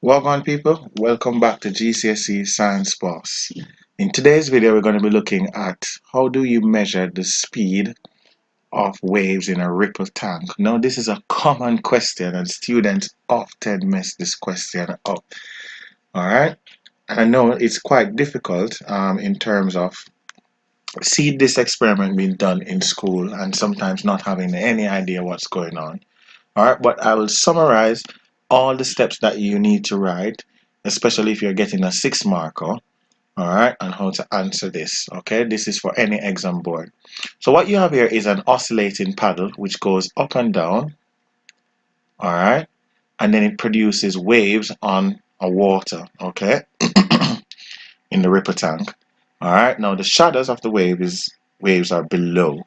Welcome people, welcome back to GCSE Science Boss. In today's video we're going to be looking at how do you measure the speed of waves in a ripple tank. Now this is a common question and students often mess this question up. Alright, and I know it's quite difficult in terms of see this experiment being done in school and sometimes not having any idea what's going on. Alright, but I will summarize all the steps that you need to write, especially if you're getting a 6 marker, alright, and how to answer this. Okay, this is for any exam board. So what you have here is an oscillating paddle which goes up and down, alright, and then it produces waves on a water, okay, in the ripple tank. Alright, now the shadows of the waves are below.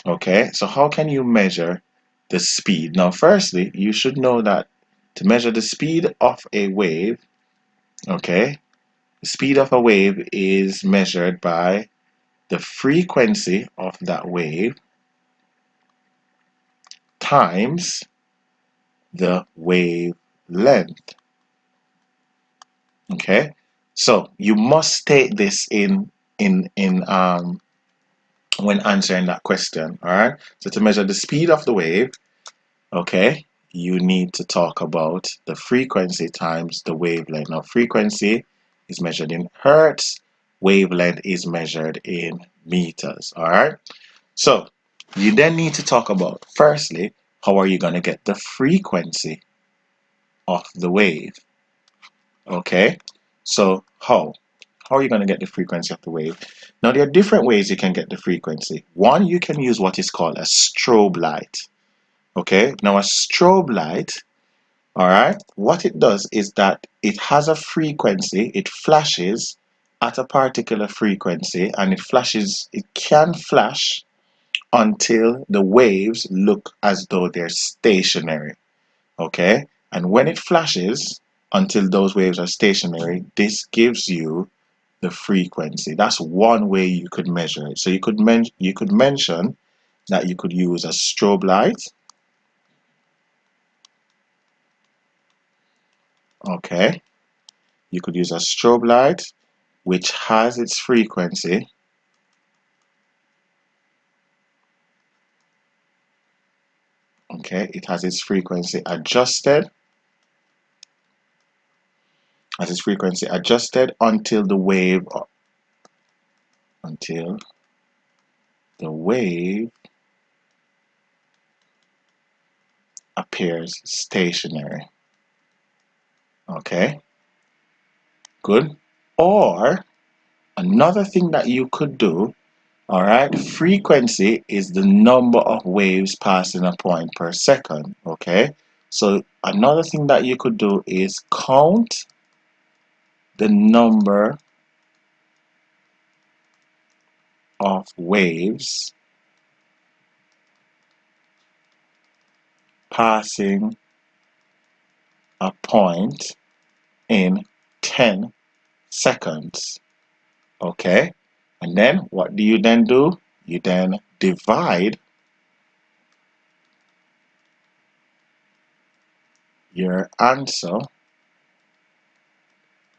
Okay, so how can you measure the speed? Now, firstly, you should know that to measure the speed of a wave, okay, the speed of a wave is measured by the frequency of that wave times the wavelength. Okay, so you must state this in when answering that question. All right, so to measure the speed of the wave, okay, you need to talk about the frequency times the wavelength. Now, frequency is measured in hertz, wavelength is measured in meters. All right, so you then need to talk about, firstly, how are you going to get the frequency of the wave? Okay, so how are you going to get the frequency of the wave? Now, there are different ways you can get the frequency. One, you can use what is called a strobe light. Okay, now a strobe light, all right, what it does is that it has a frequency, it flashes at a particular frequency, and it can flash until the waves look as though they're stationary. Okay, and when it flashes until those waves are stationary, this gives you the frequency. That's one way you could measure it. So you could mention that you could use a strobe light. Okay, you could use a strobe light which has its frequency. Okay, it has its frequency adjusted. Until the wave appears stationary. Okay, good. Or another thing that you could do, all right, frequency is the number of waves passing a point per second. Okay, so another thing that you could do is count the number of waves passing a point in 10 seconds. Okay, and then what do you then do? You then divide your answer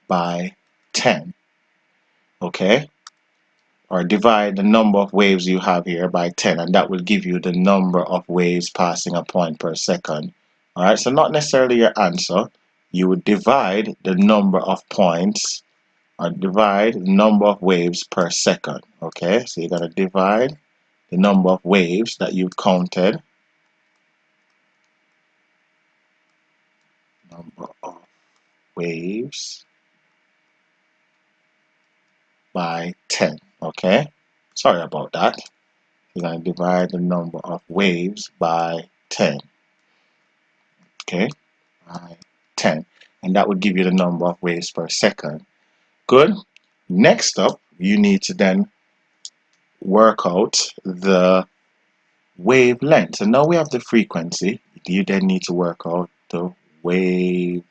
by 10. Okay, or divide the number of waves you have here by 10, and that will give you the number of waves passing a point per second. All right, so not necessarily your answer. You would divide the number of points, or divide the number of waves per second. Okay, so you're going to divide the number of waves that you've counted, number of waves by 10. Okay, sorry about that. You're going to divide the number of waves by 10. Okay, by 10, and that would give you the number of waves per second. Good. Next up, you need to then work out the wavelength. So now we have the frequency. You then need to work out the wavelength.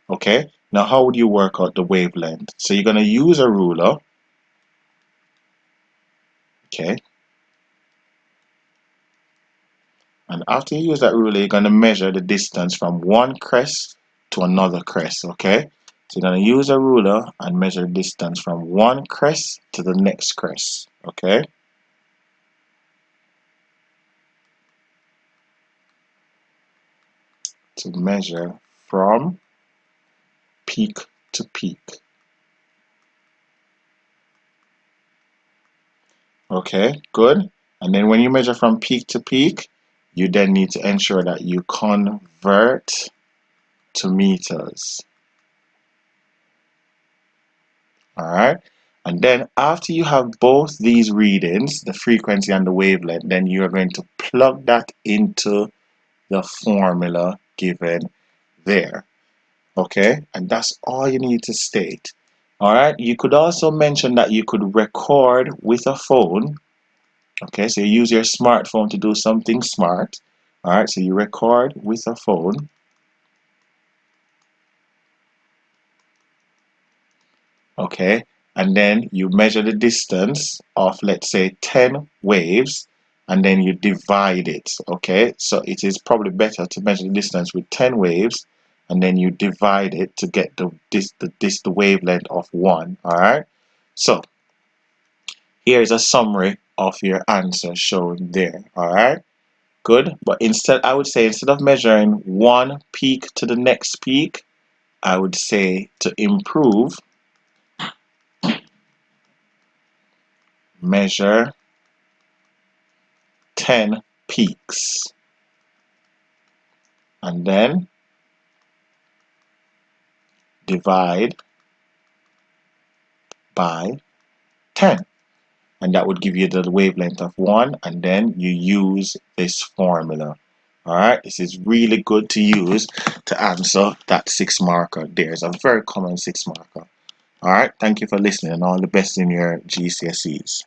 Okay, now how would you work out the wavelength? So you're going to use a ruler. Okay, And after you use that ruler, you're going to measure the distance from one crest to another crest, okay? So you're going to use a ruler and measure the distance from one crest to the next crest, okay? To measure from peak to peak. Okay, good. And then when you measure from peak to peak, you then need to ensure that you convert to meters. Alright, and then after you have both these readings, the frequency and the wavelength, then you are going to plug that into the formula given there. Okay, and that's all you need to state. Alright, you could also mention that you could record with a phone. Okay, so you use your smartphone to do something smart. Alright, so you record with a phone. Okay, and then you measure the distance of, let's say, 10 waves, and then you divide it. Okay, so it is probably better to measure the distance with 10 waves, and then you divide it to get the wavelength of 1. All right, so here is a summary of your answer shown there. All right, good. But instead, I would say, instead of measuring one peak to the next peak, I would say to improve, measure 10 peaks, and then divide by 10, and that would give you the wavelength of 1, and then you use this formula. Alright, this is really good to use to answer that 6 marker. There's a very common 6 marker. Alright, thank you for listening, and all the best in your GCSEs.